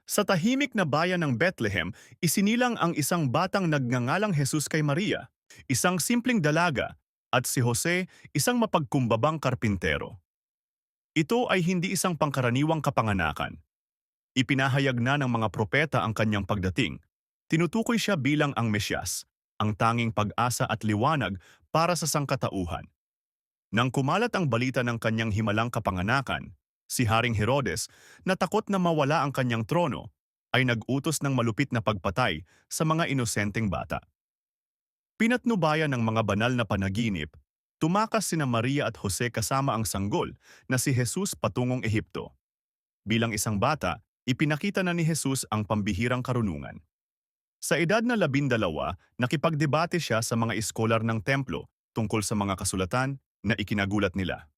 Sa tahimik na bayan ng Bethlehem, isinilang ang isang batang nagngangalang Jesus kay Maria, isang simpleng dalaga, at si Jose, isang mapagkumbabang karpintero. Ito ay hindi isang pangkaraniwang kapanganakan. Ipinahayag na ng mga propeta ang kanyang pagdating. Tinutukoy siya bilang ang Mesyas, ang tanging pag-asa at liwanag para sa sangkatauhan. Nang kumalat ang balita ng kanyang himalang kapanganakan, si Haring Herodes, na takot na mawala ang kanyang trono, ay nag-utos ng malupit na pagpatay sa mga inosenteng bata. Pinatnubayan ng mga banal na panaginip, tumakas sina Maria at Jose kasama ang sanggol na si Jesus patungong Ehipto. Bilang isang bata, ipinakita na ni Jesus ang pambihirang karunungan. Sa edad na 12, nakipagdebate siya sa mga iskolar ng templo tungkol sa mga kasulatan na ikinagulat nila.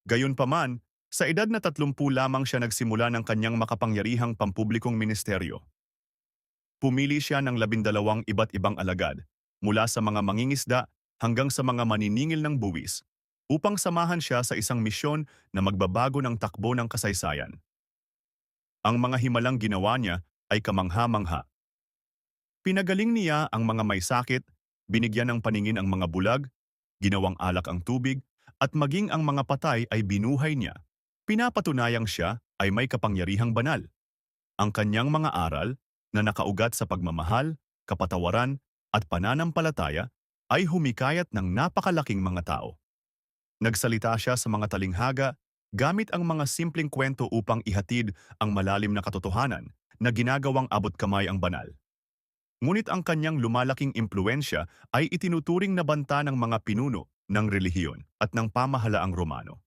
Gayunpaman, sa edad na 30 lamang siya nagsimula ng kanyang makapangyarihang pampublikong ministeryo. Pumili siya ng 12 iba't ibang alagad, mula sa mga mangingisda hanggang sa mga maniningil ng buwis, upang samahan siya sa isang misyon na magbabago ng takbo ng kasaysayan. Ang mga himalang ginawa niya ay kamangha-mangha. Pinagaling niya ang mga may sakit, binigyan ng paningin ang mga bulag, ginawang alak ang tubig, at maging ang mga patay ay binuhay niya. Pinapatunayang siya ay may kapangyarihang banal. Ang kanyang mga aral na nakaugat sa pagmamahal, kapatawaran, at pananampalataya ay humikayat ng napakalaking mga tao. Nagsalita siya sa mga talinghaga gamit ang mga simpleng kwento upang ihatid ang malalim na katotohanan na ginagawang abot kamay ang banal. Ngunit ang kanyang lumalaking impluensya ay itinuturing na banta ng mga pinuno ng relihiyon at ng pamahalaang Romano.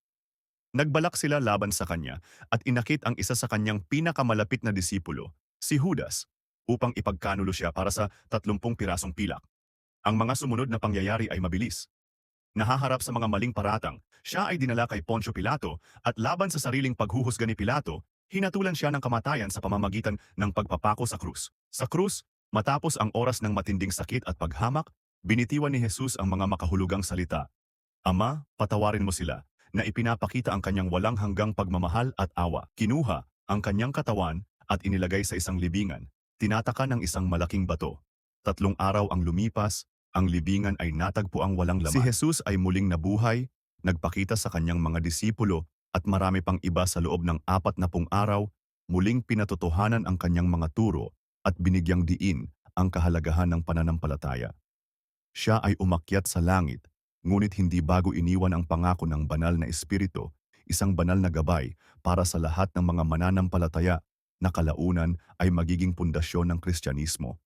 Nagbalak sila laban sa kanya at inakit ang isa sa kanyang pinakamalapit na disipulo, si Judas, upang ipagkanulo siya para sa 30 pirasong pilak. Ang mga sumunod na pangyayari ay mabilis. Nahaharap sa mga maling paratang, siya ay dinala kay Poncio Pilato at laban sa sariling paghuhusga ni Pilato, hinatulan siya ng kamatayan sa pamamagitan ng pagpapako sa krus. Sa krus, matapos ang oras ng matinding sakit at paghamak, binitiwan ni Jesus ang mga makahulugang salita. Ama, patawarin mo sila, na ipinapakita ang kanyang walang hanggang pagmamahal at awa. Kinuha ang kanyang katawan at inilagay sa isang libingan, tinataka ng isang malaking bato. 3 araw ang lumipas, ang libingan ay natagpo ang walang laman. Si Jesus ay muling nabuhay, nagpakita sa kanyang mga disipulo at marami pang iba sa loob ng 40 araw, muling pinatotohanan ang kanyang mga turo at binigyang diin ang kahalagahan ng pananampalataya. Siya ay umakyat sa langit, ngunit hindi bago iniwan ang pangako ng banal na espiritu, isang banal na gabay para sa lahat ng mga mananampalataya na kalaunan ay magiging pundasyon ng Kristyanismo.